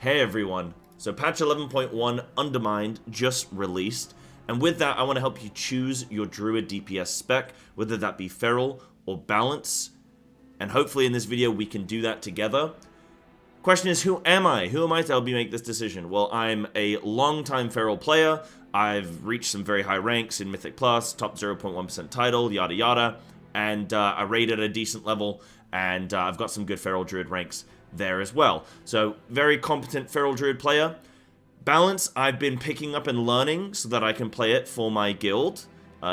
Hey everyone, so patch 11.1 Undermined just released, and with that I want to help you choose your Druid DPS spec, whether that be Feral or Balance, and hopefully in this video we can do that together. Question is, who am I? Who am I to help you make this decision? Well, I'm a long-time Feral player. I've reached some very high ranks in Mythic Plus, top 0.1% title, yada yada, and I raid at a decent level, and I've got some good Feral Druid ranks there as well. So, very competent Feral Druid player. Balance, I've been picking up and learning so that I can play it for my guild,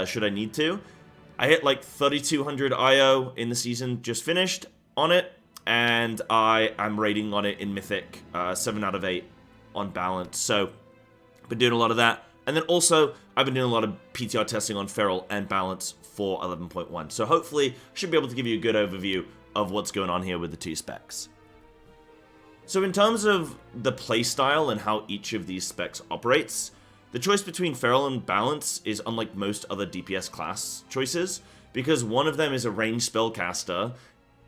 should I need to. I hit like 3200 IO in the season just finished on it, and I am rating on it in Mythic, 7 out of 8 on Balance. So, been doing a lot of that. And then also, I've been doing a lot of PTR testing on Feral and Balance for 11.1. So hopefully, I should be able to give you a good overview of what's going on here with the two specs. So in terms of the playstyle and how each of these specs operates, the choice between Feral and Balance is unlike most other DPS class choices, because one of them is a ranged spellcaster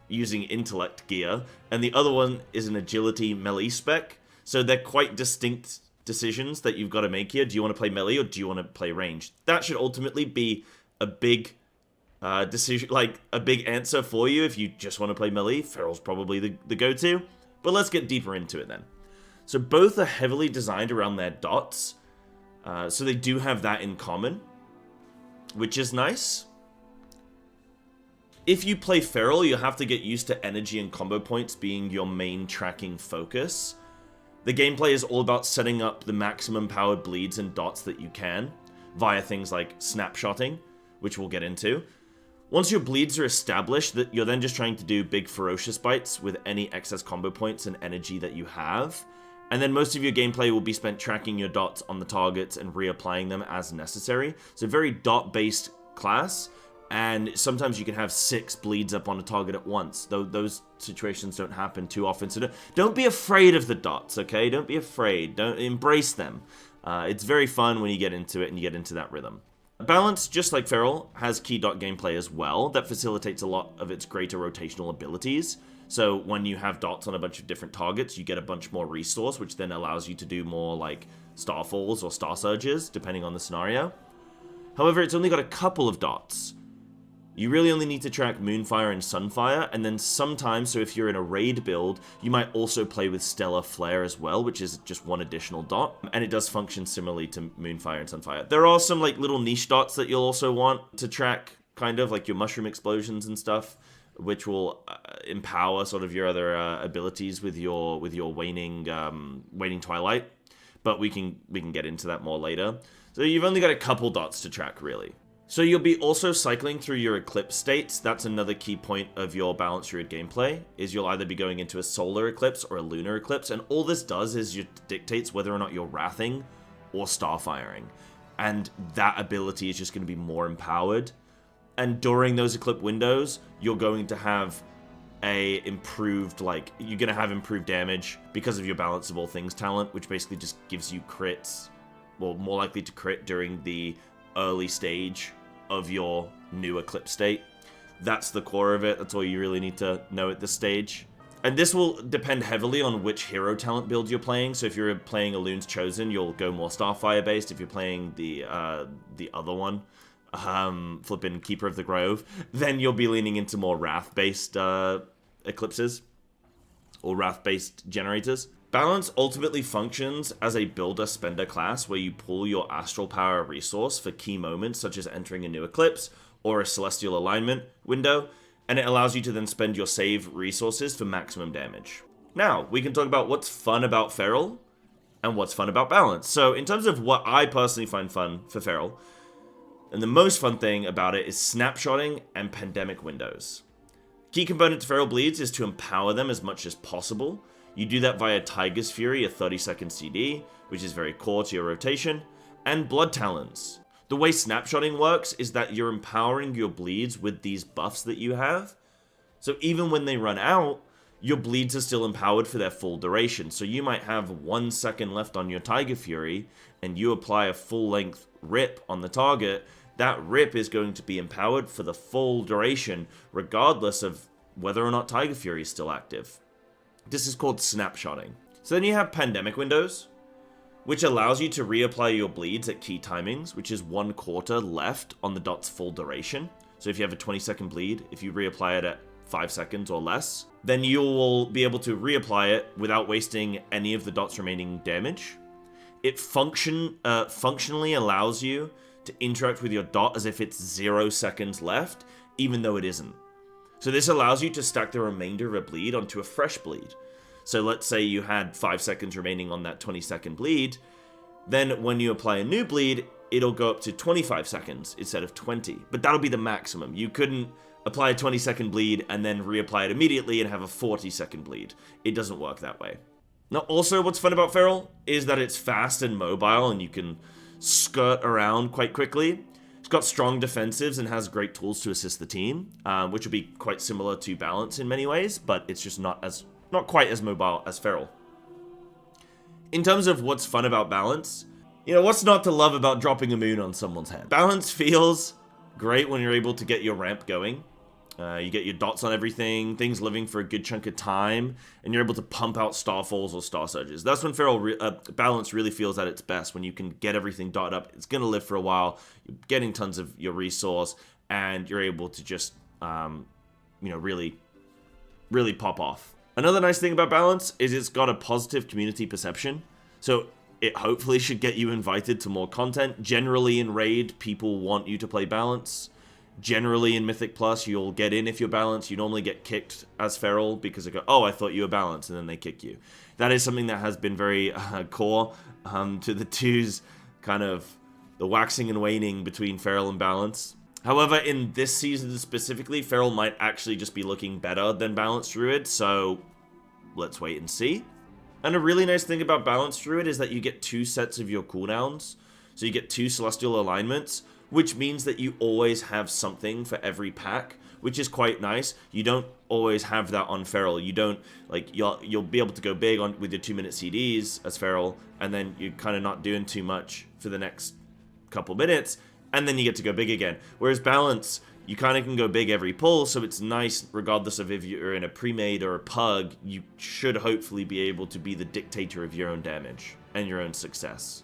using intellect gear, and the other one is an agility melee spec, so they're quite distinct decisions that you've got to make here. Do you want to play melee or do you want to play ranged? That should ultimately be a big decision, like a big answer for you if you just want to play melee. Feral's probably the go-to. But let's get deeper into it then. So both are heavily designed around their dots. So they do have that in common, which is nice. If you play Feral, you'll have to get used to energy and combo points being your main tracking focus. The gameplay is all about setting up the maximum powered bleeds and dots that you can, via things like snapshotting, which we'll get into. Once your bleeds are established, that you're then just trying to do big ferocious bites with any excess combo points and energy that you have. And then most of your gameplay will be spent tracking your dots on the targets and reapplying them as necessary. So very dot-based class, and sometimes you can have 6 bleeds up on a target at once, though those situations don't happen too often. So don't be afraid of the dots, okay? Don't be afraid. Don't embrace them. It's very fun when you get into it and you get into that rhythm. Balance, just like Feral, has key dot gameplay as well that facilitates a lot of its greater rotational abilities. So when you have dots on a bunch of different targets, you get a bunch more resource, which then allows you to do more like Starfalls or Star Surges, depending on the scenario. However, it's only got a couple of dots. You really only need to track Moonfire and Sunfire, and then sometimes, so if you're in a raid build, you might also play with Stellar Flare as well, which is just one additional dot, and it does function similarly to Moonfire and Sunfire. There are some like little niche dots that you'll also want to track, kind of like your Mushroom Explosions and stuff, which will empower sort of your other abilities with your waning Twilight, but we can get into that more later. So you've only got a couple dots to track, really. So you'll be also cycling through your eclipse states. That's another key point of your Balanced Druid gameplay, is you'll either be going into a solar eclipse or a lunar eclipse, and all this does is it dictates whether or not you're wrathing or starfiring. And that ability is just going to be more empowered. And during those eclipse windows, you're going to have you're going to have improved damage because of your Balance of All Things talent, which basically just gives you crits, well, more likely to crit during the early stage of your new eclipse state. That's the core of it. That's all you really need to know at this stage. And this will depend heavily on which hero talent build you're playing. So if you're playing Elun's Chosen, you'll go more Starfire based. If you're playing the other one, flippin' Keeper of the Grove, then you'll be leaning into more Wrath based eclipses or Wrath based generators. Balance ultimately functions as a builder-spender class where you pull your Astral Power resource for key moments such as entering a new eclipse or a Celestial Alignment window, and it allows you to then spend your save resources for maximum damage. Now, we can talk about what's fun about Feral and what's fun about Balance. So in terms of what I personally find fun for Feral, and the most fun thing about it is snapshotting and pandemic windows. Key component to Feral Bleeds is to empower them as much as possible. You do that via Tiger's Fury, a 30-second CD, which is very core to your rotation, and Blood Talons. The way snapshotting works is that you're empowering your bleeds with these buffs that you have, so even when they run out, your bleeds are still empowered for their full duration. So you might have 1 second left on your Tiger Fury, and you apply a full-length rip on the target, that rip is going to be empowered for the full duration, regardless of whether or not Tiger Fury is still active. This is called snapshotting. So then you have pandemic windows, which allows you to reapply your bleeds at key timings, which is 1/4 left on the dot's full duration. So if you have a 20-second bleed, if you reapply it at 5 seconds or less, then you will be able to reapply it without wasting any of the dot's remaining damage. It functionally allows you to interact with your dot as if it's 0 seconds left, even though it isn't. So this allows you to stack the remainder of a bleed onto a fresh bleed. So let's say you had 5 seconds remaining on that 20-second bleed, then when you apply a new bleed, it'll go up to 25 seconds instead of 20. But that'll be the maximum. You couldn't apply a 20-second bleed and then reapply it immediately and have a 40-second bleed. It doesn't work that way. Now, also what's fun about Feral is that it's fast and mobile and you can skirt around quite quickly. It's got strong defensives and has great tools to assist the team, which will be quite similar to Balance in many ways, but it's just not quite as mobile as Feral. In terms of what's fun about Balance, you know, what's not to love about dropping a moon on someone's head? Balance feels great when you're able to get your ramp going. You get your dots on everything, things living for a good chunk of time, and you're able to pump out Starfalls or Star Surges. That's when Balance really feels at its best, when you can get everything dotted up. It's going to live for a while, you're getting tons of your resource, and you're able to just, really pop off. Another nice thing about Balance is it's got a positive community perception, so it hopefully should get you invited to more content. Generally in Raid, people want you to play Balance. Generally in Mythic Plus, you'll get in if you're Balanced. You normally get kicked as Feral because they go, oh, I thought you were Balanced, and then they kick you. That is something that has been very core to the two's kind of the waxing and waning between Feral and Balanced. However, in this season specifically, Feral might actually just be looking better than Balanced Druid, so let's wait and see. And a really nice thing about Balanced Druid is that you get 2 sets of your cooldowns. So you get 2 Celestial alignments, which means that you always have something for every pack, which is quite nice. You don't always have that on Feral. You don't, like, you'll be able to go big on with your 2-minute CDs as Feral, and then you're kind of not doing too much for the next couple minutes, and then you get to go big again. Whereas Balance, you kind of can go big every pull, so it's nice regardless of if you're in a pre-made or a pug, you should hopefully be able to be the dictator of your own damage and your own success.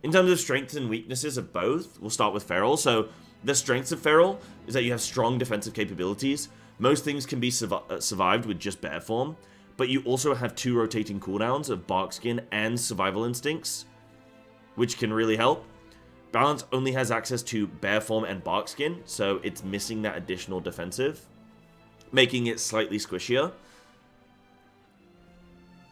In terms of strengths and weaknesses of both, we'll start with Feral. So the strengths of Feral is that you have strong defensive capabilities. Most things can be survived with just Bear Form, but you also have 2 rotating cooldowns of Barkskin and Survival Instincts, which can really help. Balance only has access to Bear Form and Barkskin, so it's missing that additional defensive, making it slightly squishier.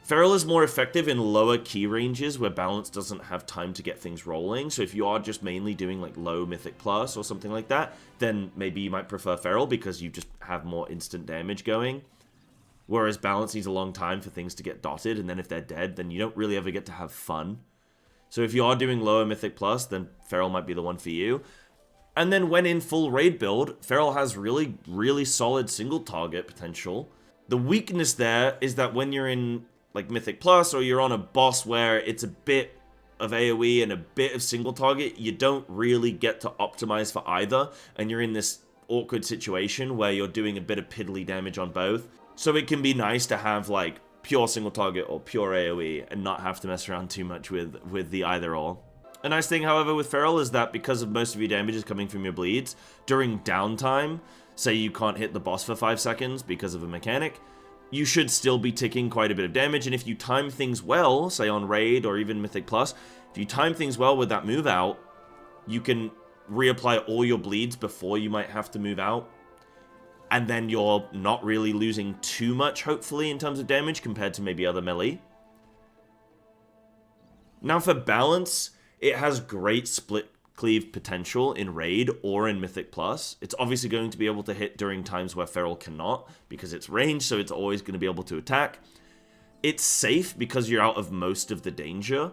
Feral is more effective in lower key ranges where Balance doesn't have time to get things rolling. So if you are just mainly doing like low Mythic Plus or something like that, then maybe you might prefer Feral because you just have more instant damage going. Whereas Balance needs a long time for things to get dotted, and then if they're dead, then you don't really ever get to have fun. So if you are doing lower Mythic Plus, then Feral might be the one for you. And then when in full raid build, Feral has really, really solid single target potential. The weakness there is that when you're in like Mythic Plus, or you're on a boss where it's a bit of AoE and a bit of single target, you don't really get to optimize for either, and you're in this awkward situation where you're doing a bit of piddly damage on both. So it can be nice to have like pure single target or pure AoE and not have to mess around too much with the either or. A nice thing, however, with Feral is that because of most of your damage is coming from your bleeds, during downtime, say you can't hit the boss for 5 seconds because of a mechanic, you should still be ticking quite a bit of damage, and if you time things well, say on Raid or even Mythic Plus, if you time things well with that move out, you can reapply all your bleeds before you might have to move out, and then you're not really losing too much, hopefully, in terms of damage compared to maybe other melee. Now for Balance, it has great split cleave potential in Raid or in Mythic Plus. It's obviously going to be able to hit during times where Feral cannot, because it's ranged, so it's always going to be able to attack. It's safe because you're out of most of the danger.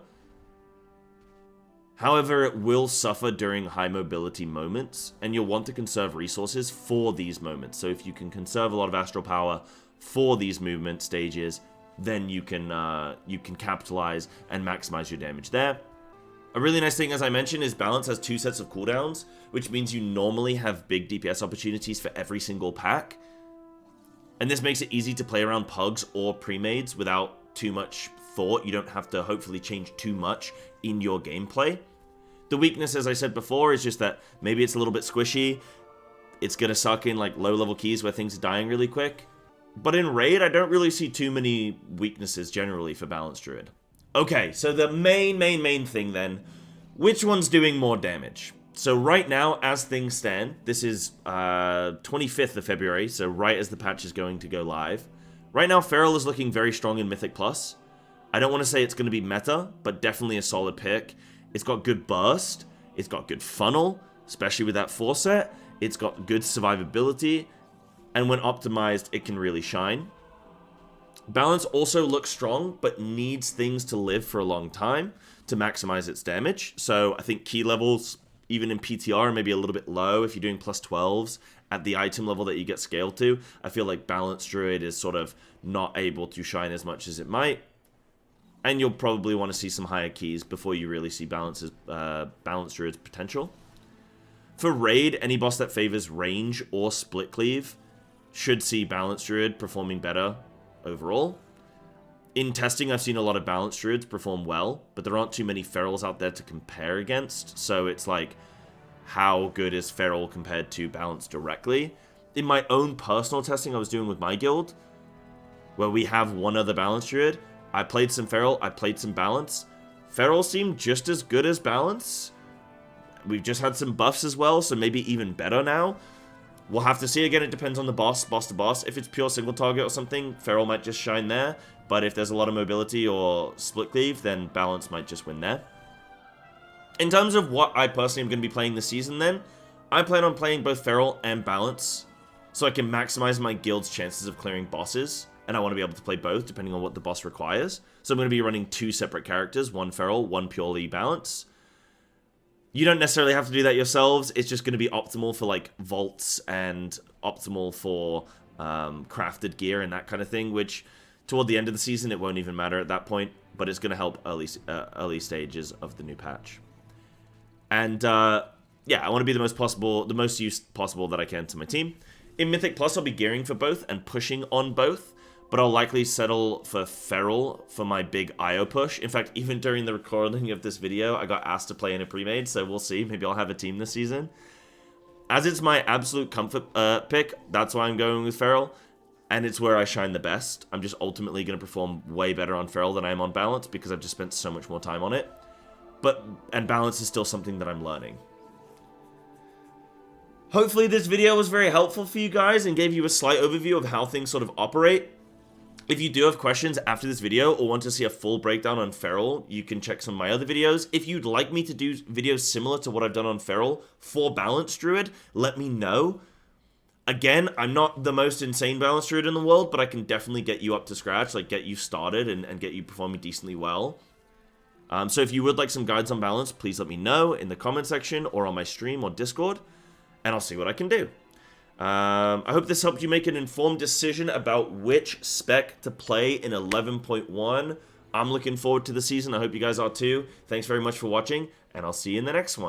However, it will suffer during high mobility moments, and you'll want to conserve resources for these moments. So if you can conserve a lot of astral power for these movement stages, then you can capitalize and maximize your damage there. A really nice thing, as I mentioned, is Balance has 2 sets of cooldowns, which means you normally have big DPS opportunities for every single pack. And this makes it easy to play around pugs or pre-mades without too much thought. You don't have to hopefully change too much in your gameplay. The weakness, as I said before, is just that maybe it's a little bit squishy. It's going to suck in like low-level keys where things are dying really quick. But in Raid, I don't really see too many weaknesses generally for Balanced Druid. Okay, so the main thing then, which one's doing more damage? So right now, as things stand, this is 25th of February, so right as the patch is going to go live. Right now, Feral is looking very strong in Mythic Plus. I don't want to say it's going to be meta, but definitely a solid pick. It's got good burst, it's got good funnel, especially with that 4-set. It's got good survivability, and when optimized, it can really shine. Balance also looks strong, but needs things to live for a long time to maximize its damage. So I think key levels, even in PTR, are maybe a little bit low if you're doing plus 12s at the item level that you get scaled to. I feel like Balanced Druid is sort of not able to shine as much as it might. And you'll probably want to see some higher keys before you really see Balanced Druid's potential. For Raid, any boss that favors range or split cleave should see Balanced Druid performing better overall. In testing, I've seen a lot of Balanced Druids perform well, but there aren't too many Ferals out there to compare against, so it's like, how good is Feral compared to Balance directly? In my own personal testing I was doing with my guild, where we have one other Balanced Druid, I played some Feral, I played some Balance. Feral seemed just as good as Balance. We've just had some buffs as well, so maybe even better now. We'll have to see. Again, it depends on the boss to boss. If it's pure single target or something, Feral might just shine there. But if there's a lot of mobility or split cleave, then Balance might just win there. In terms of what I personally am going to be playing this season then, I plan on playing both Feral and Balance, so I can maximize my guild's chances of clearing bosses. And I want to be able to play both, depending on what the boss requires. So I'm going to be running 2 separate characters, one Feral, one purely Balance. You don't necessarily have to do that yourselves. It's just going to be optimal for like vaults and optimal for crafted gear and that kind of thing, which toward the end of the season, it won't even matter at that point, but it's going to help early stages of the new patch. And yeah, I want to be the most use possible that I can to my team. In Mythic Plus, I'll be gearing for both and pushing on both, but I'll likely settle for Feral for my big IO push. In fact, even during the recording of this video, I got asked to play in a pre-made, so we'll see. Maybe I'll have a team this season. As it's my absolute comfort pick, that's why I'm going with Feral, and it's where I shine the best. I'm just ultimately going to perform way better on Feral than I am on Balance because I've just spent so much more time on it. And Balance is still something that I'm learning. Hopefully this video was very helpful for you guys and gave you a slight overview of how things sort of operate. If you do have questions after this video or want to see a full breakdown on Feral, you can check some of my other videos. If you'd like me to do videos similar to what I've done on Feral for Balanced Druid, let me know. Again, I'm not the most insane Balanced Druid in the world, but I can definitely get you up to scratch, like get you started and get you performing decently well. So if you would like some guides on Balance, please let me know in the comment section or on my stream or Discord, and I'll see what I can do. I hope this helped you make an informed decision about which spec to play in 11.1. I'm looking forward to the season. I hope you guys are too. Thanks very much for watching, and I'll see you in the next one.